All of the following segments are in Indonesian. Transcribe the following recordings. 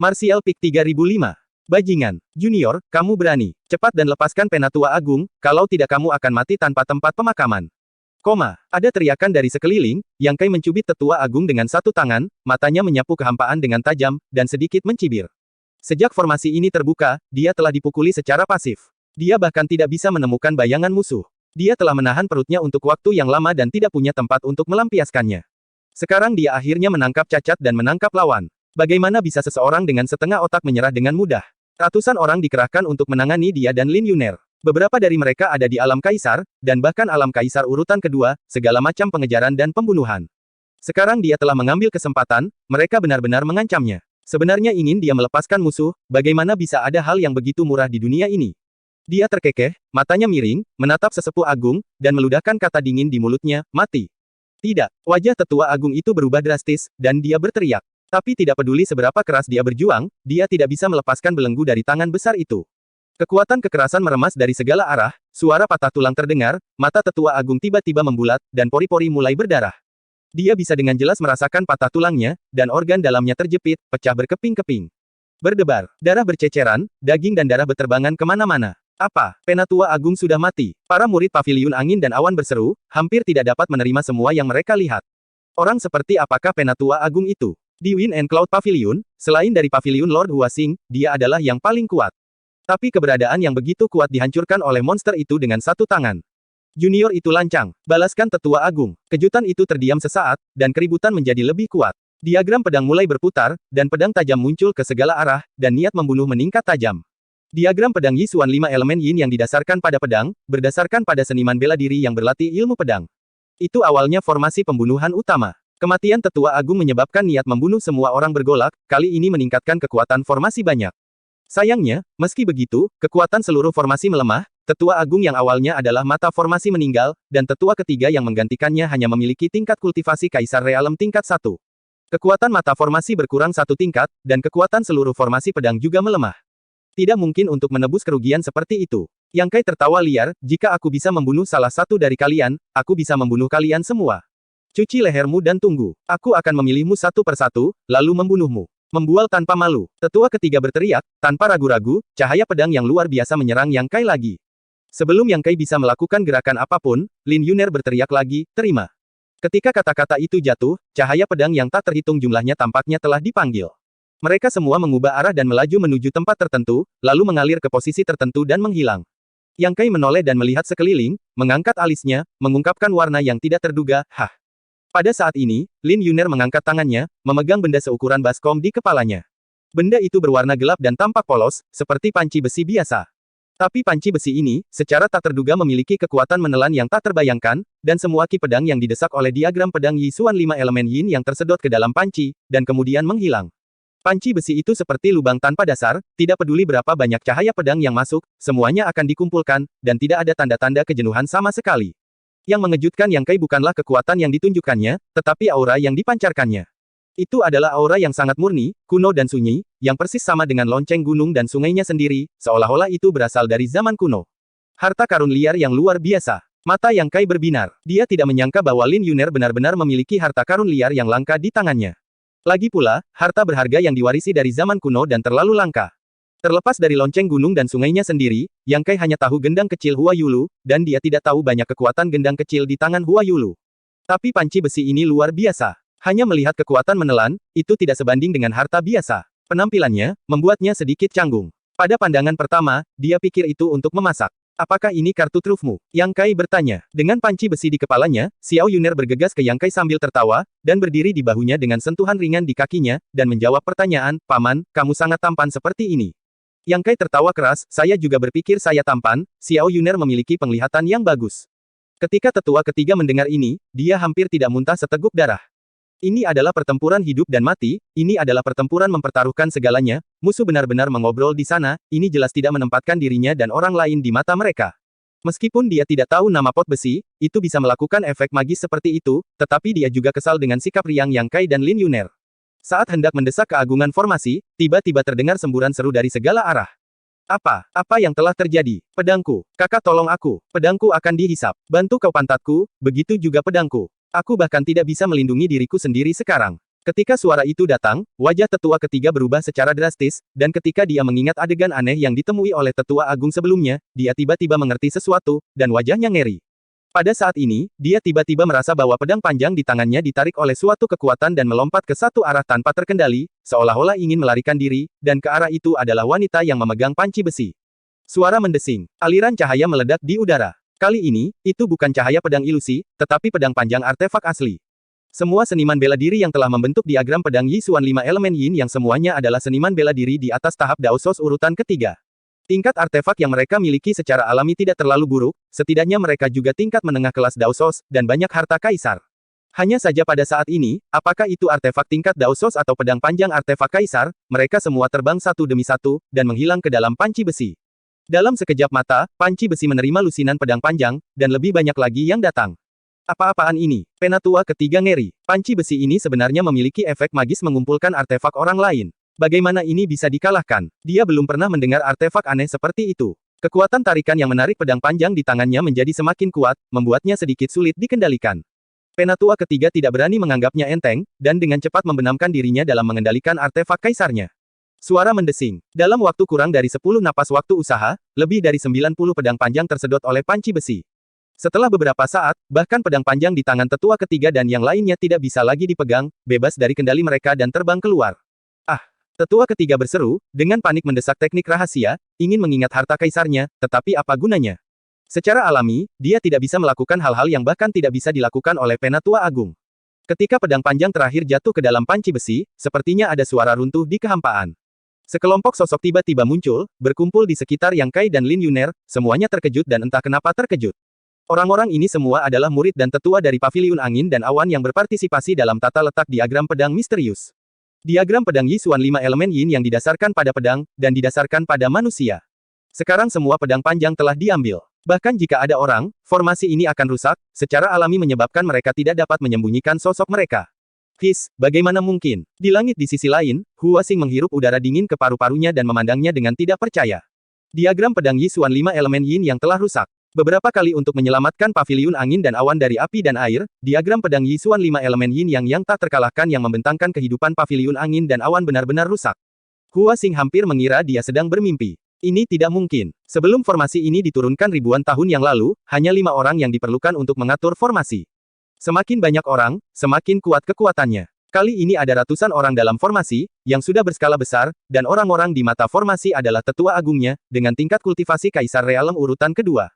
Martial Peak 3005. Bajingan, Junior, kamu berani. Cepat dan lepaskan Penatua Agung, kalau tidak kamu akan mati tanpa tempat pemakaman. Ada teriakan dari sekeliling, Yang Kai mencubit Tetua Agung dengan satu tangan, matanya menyapu kehampaan dengan tajam, dan sedikit mencibir. Sejak formasi ini terbuka, dia telah dipukuli secara pasif. Dia bahkan tidak bisa menemukan bayangan musuh. Dia telah menahan perutnya untuk waktu yang lama dan tidak punya tempat untuk melampiaskannya. Sekarang dia akhirnya menangkap cacat dan menangkap lawan. Bagaimana bisa seseorang dengan setengah otak menyerah dengan mudah? Ratusan orang dikerahkan untuk menangani dia dan Lin Yuner. Beberapa dari mereka ada di alam kaisar, dan bahkan alam kaisar urutan kedua, segala macam pengejaran dan pembunuhan. Sekarang dia telah mengambil kesempatan, mereka benar-benar mengancamnya. Sebenarnya ingin dia melepaskan musuh, bagaimana bisa ada hal yang begitu murah di dunia ini? Dia terkekeh, matanya miring, menatap sesepuh agung, dan meludahkan kata dingin di mulutnya, mati. Tidak, wajah tetua agung itu berubah drastis, dan dia berteriak. Tapi tidak peduli seberapa keras dia berjuang, dia tidak bisa melepaskan belenggu dari tangan besar itu. Kekuatan kekerasan meremas dari segala arah, suara patah tulang terdengar, mata tetua agung tiba-tiba membulat, dan pori-pori mulai berdarah. Dia bisa dengan jelas merasakan patah tulangnya, dan organ dalamnya terjepit, pecah berkeping-keping. Berdebar, darah berceceran, daging dan darah beterbangan kemana-mana. Apa? Penatua Agung sudah mati. Para murid Paviliun Angin dan Awan berseru, hampir tidak dapat menerima semua yang mereka lihat. Orang seperti apakah Penatua Agung itu? Di Wind and Cloud Pavilion, selain dari Paviliun Lord Huasing, dia adalah yang paling kuat. Tapi keberadaan yang begitu kuat dihancurkan oleh monster itu dengan satu tangan. Junior itu lancang, balaskan Tetua Agung. Kejutan itu terdiam sesaat, dan keributan menjadi lebih kuat. Diagram pedang mulai berputar, dan pedang tajam muncul ke segala arah, dan niat membunuh meningkat tajam. Diagram pedang Yisuan 5 elemen Yin yang didasarkan pada pedang, berdasarkan pada seniman bela diri yang berlatih ilmu pedang. Itu awalnya formasi pembunuhan utama. Kematian Tetua Agung menyebabkan niat membunuh semua orang bergolak, kali ini meningkatkan kekuatan formasi banyak. Sayangnya, meski begitu, kekuatan seluruh formasi melemah, Tetua Agung yang awalnya adalah mata formasi meninggal, dan tetua ketiga yang menggantikannya hanya memiliki tingkat kultivasi Kaisar Realem tingkat 1. Kekuatan mata formasi berkurang satu tingkat, dan kekuatan seluruh formasi pedang juga melemah. Tidak mungkin untuk menebus kerugian seperti itu. Yang Kai tertawa liar, jika aku bisa membunuh salah satu dari kalian, aku bisa membunuh kalian semua. Cuci lehermu dan tunggu. Aku akan memilihmu satu persatu, lalu membunuhmu. Membual tanpa malu. Tetua ketiga berteriak, tanpa ragu-ragu, cahaya pedang yang luar biasa menyerang Yang Kai lagi. Sebelum Yang Kai bisa melakukan gerakan apapun, Lin Yuner berteriak lagi, terima. Ketika kata-kata itu jatuh, cahaya pedang yang tak terhitung jumlahnya tampaknya telah dipanggil. Mereka semua mengubah arah dan melaju menuju tempat tertentu, lalu mengalir ke posisi tertentu dan menghilang. Yang Kai menoleh dan melihat sekeliling, mengangkat alisnya, mengungkapkan warna yang tidak terduga, hah. Pada saat ini, Lin Yuner mengangkat tangannya, memegang benda seukuran baskom di kepalanya. Benda itu berwarna gelap dan tampak polos, seperti panci besi biasa. Tapi panci besi ini, secara tak terduga memiliki kekuatan menelan yang tak terbayangkan, dan semua ki pedang yang didesak oleh diagram pedang Yisuan 5 elemen Yin yang tersedot ke dalam panci, dan kemudian menghilang. Panci besi itu seperti lubang tanpa dasar, tidak peduli berapa banyak cahaya pedang yang masuk, semuanya akan dikumpulkan, dan tidak ada tanda-tanda kejenuhan sama sekali. Yang mengejutkan Yang Kai bukanlah kekuatan yang ditunjukkannya, tetapi aura yang dipancarkannya. Itu adalah aura yang sangat murni, kuno dan sunyi, yang persis sama dengan lonceng gunung dan sungainya sendiri, seolah-olah itu berasal dari zaman kuno. Harta karun liar yang luar biasa. Mata Yang Kai berbinar. Dia tidak menyangka bahwa Lin Yuner benar-benar memiliki harta karun liar yang langka di tangannya. Lagi pula, harta berharga yang diwarisi dari zaman kuno dan terlalu langka. Terlepas dari lonceng gunung dan sungainya sendiri, Yang Kai hanya tahu gendang kecil Hua Yulu, dan dia tidak tahu banyak kekuatan gendang kecil di tangan Hua Yulu. Tapi panci besi ini luar biasa. Hanya melihat kekuatan menelan, itu tidak sebanding dengan harta biasa. Penampilannya, membuatnya sedikit canggung. Pada pandangan pertama, dia pikir itu untuk memasak. Apakah ini kartu trufmu? Yang Kai bertanya. Dengan panci besi di kepalanya, Xiao Yuner bergegas ke Yang Kai sambil tertawa, dan berdiri di bahunya dengan sentuhan ringan di kakinya, dan menjawab pertanyaan, Paman, kamu sangat tampan seperti ini. Yang Kai tertawa keras, saya juga berpikir saya tampan, Xiao Yuner memiliki penglihatan yang bagus. Ketika tetua ketiga mendengar ini, dia hampir tidak muntah seteguk darah. Ini adalah pertempuran hidup dan mati, ini adalah pertempuran mempertaruhkan segalanya, musuh benar-benar mengobrol di sana, ini jelas tidak menempatkan dirinya dan orang lain di mata mereka. Meskipun dia tidak tahu nama pot besi, itu bisa melakukan efek magis seperti itu, tetapi dia juga kesal dengan sikap riang Yang Kai dan Lin Yuner. Saat hendak mendesak keagungan formasi, tiba-tiba terdengar semburan seru dari segala arah. Apa yang telah terjadi? Pedangku, kakak tolong aku, pedangku akan dihisap. Bantu kau pantatku, begitu juga pedangku. Aku bahkan tidak bisa melindungi diriku sendiri sekarang. Ketika suara itu datang, wajah tetua ketiga berubah secara drastis, dan ketika dia mengingat adegan aneh yang ditemui oleh tetua agung sebelumnya, dia tiba-tiba mengerti sesuatu, dan wajahnya ngeri. Pada saat ini, dia tiba-tiba merasa bahwa pedang panjang di tangannya ditarik oleh suatu kekuatan dan melompat ke satu arah tanpa terkendali, seolah-olah ingin melarikan diri, dan ke arah itu adalah wanita yang memegang panci besi. Suara mendesing, aliran cahaya meledak di udara. Kali ini, itu bukan cahaya pedang ilusi, tetapi pedang panjang artefak asli. Semua seniman bela diri yang telah membentuk diagram pedang Yisuan 5 elemen Yin yang semuanya adalah seniman bela diri di atas tahap Daosos urutan ketiga. Tingkat artefak yang mereka miliki secara alami tidak terlalu buruk, setidaknya mereka juga tingkat menengah kelas Daosos, dan banyak harta kaisar. Hanya saja pada saat ini, apakah itu artefak tingkat Daosos atau pedang panjang artefak kaisar, mereka semua terbang satu demi satu, dan menghilang ke dalam panci besi. Dalam sekejap mata, panci besi menerima lusinan pedang panjang, dan lebih banyak lagi yang datang. Apa-apaan ini? Penatua ketiga ngeri. Panci besi ini sebenarnya memiliki efek magis mengumpulkan artefak orang lain. Bagaimana ini bisa dikalahkan? Dia belum pernah mendengar artefak aneh seperti itu. Kekuatan tarikan yang menarik pedang panjang di tangannya menjadi semakin kuat, membuatnya sedikit sulit dikendalikan. Penatua ketiga tidak berani menganggapnya enteng, dan dengan cepat membenamkan dirinya dalam mengendalikan artefak kaisarnya. Suara mendesing. Dalam waktu kurang dari 10 napas waktu usaha, lebih dari 90 pedang panjang tersedot oleh panci besi. Setelah beberapa saat, bahkan pedang panjang di tangan tetua ketiga dan yang lainnya tidak bisa lagi dipegang, bebas dari kendali mereka dan terbang keluar. Ah! Tetua ketiga berseru, dengan panik mendesak teknik rahasia, ingin mengingat harta kaisarnya, tetapi apa gunanya? Secara alami, dia tidak bisa melakukan hal-hal yang bahkan tidak bisa dilakukan oleh Penatua Agung. Ketika pedang panjang terakhir jatuh ke dalam panci besi, sepertinya ada suara runtuh di kehampaan. Sekelompok sosok tiba-tiba muncul, berkumpul di sekitar Yang Kai dan Lin Yuner, semuanya terkejut dan entah kenapa terkejut. Orang-orang ini semua adalah murid dan tetua dari Paviliun Angin dan Awan yang berpartisipasi dalam tata letak diagram pedang misterius. Diagram pedang Yisuan 5 elemen Yin yang didasarkan pada pedang, dan didasarkan pada manusia. Sekarang semua pedang panjang telah diambil. Bahkan jika ada orang, formasi ini akan rusak, secara alami menyebabkan mereka tidak dapat menyembunyikan sosok mereka. Bagaimana mungkin? Di langit di sisi lain, Hua Xing menghirup udara dingin ke paru-parunya dan memandangnya dengan tidak percaya. Diagram pedang Yisuan 5 elemen Yin yang telah rusak. Beberapa kali untuk menyelamatkan Paviliun Angin dan Awan dari api dan air, diagram pedang Yisuan 5 elemen Yin yang tak terkalahkan yang membentangkan kehidupan Paviliun Angin dan Awan benar-benar rusak. Hua Xing hampir mengira dia sedang bermimpi. Ini tidak mungkin. Sebelum formasi ini diturunkan ribuan tahun yang lalu, hanya 5 orang yang diperlukan untuk mengatur formasi. Semakin banyak orang, semakin kuat kekuatannya. Kali ini ada ratusan orang dalam formasi, yang sudah berskala besar, dan orang-orang di mata formasi adalah tetua agungnya, dengan tingkat kultivasi Kaisar Realem urutan kedua.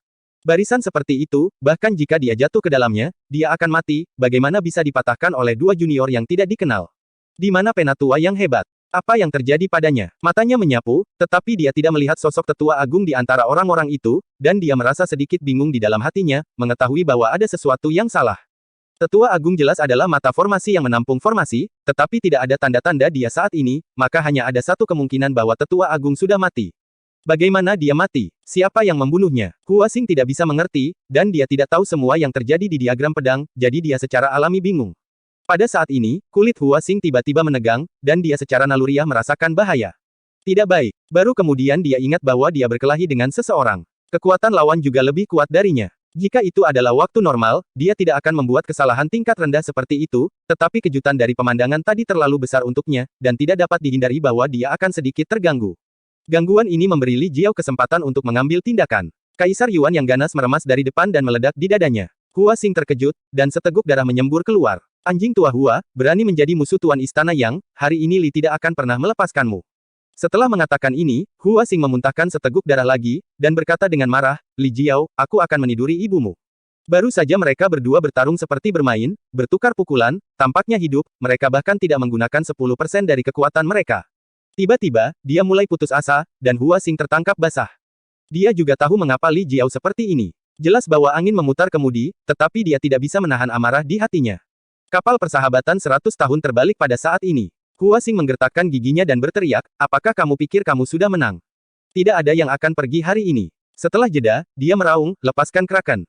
Barisan seperti itu, bahkan jika dia jatuh ke dalamnya, dia akan mati, bagaimana bisa dipatahkan oleh dua junior yang tidak dikenal? Di mana Penatua yang hebat? Apa yang terjadi padanya? Matanya menyapu, tetapi dia tidak melihat sosok tetua agung di antara orang-orang itu, dan dia merasa sedikit bingung di dalam hatinya, mengetahui bahwa ada sesuatu yang salah. Tetua agung jelas adalah mata formasi yang menampung formasi, tetapi tidak ada tanda-tanda dia saat ini, maka hanya ada satu kemungkinan bahwa tetua agung sudah mati. Bagaimana dia mati? Siapa yang membunuhnya? Hua Xing tidak bisa mengerti, dan dia tidak tahu semua yang terjadi di diagram pedang, jadi dia secara alami bingung. Pada saat ini, kulit Hua Xing tiba-tiba menegang, dan dia secara naluriah merasakan bahaya. Tidak baik. Baru kemudian dia ingat bahwa dia berkelahi dengan seseorang. Kekuatan lawan juga lebih kuat darinya. Jika itu adalah waktu normal, dia tidak akan membuat kesalahan tingkat rendah seperti itu, tetapi kejutan dari pemandangan tadi terlalu besar untuknya, dan tidak dapat dihindari bahwa dia akan sedikit terganggu. Gangguan ini memberi Li Jiao kesempatan untuk mengambil tindakan. Kaisar Yuan yang ganas meremas dari depan dan meledak di dadanya. Hua Xing terkejut, dan seteguk darah menyembur keluar. Anjing tua Hua, berani menjadi musuh Tuan Istana Yang, hari ini Li tidak akan pernah melepaskanmu. Setelah mengatakan ini, Hua Xing memuntahkan seteguk darah lagi, dan berkata dengan marah, Li Jiao, aku akan meniduri ibumu. Baru saja mereka berdua bertarung seperti bermain, bertukar pukulan, tampaknya hidup, mereka bahkan tidak menggunakan 10% dari kekuatan mereka. Tiba-tiba, dia mulai putus asa, dan Hua Xing tertangkap basah. Dia juga tahu mengapa Li Jiao seperti ini. Jelas bahwa angin memutar kemudi, tetapi dia tidak bisa menahan amarah di hatinya. Kapal persahabatan 100 tahun terbalik pada saat ini. Hua Xing menggertakkan giginya dan berteriak, apakah kamu pikir kamu sudah menang? Tidak ada yang akan pergi hari ini. Setelah jeda, dia meraung, lepaskan Kraken.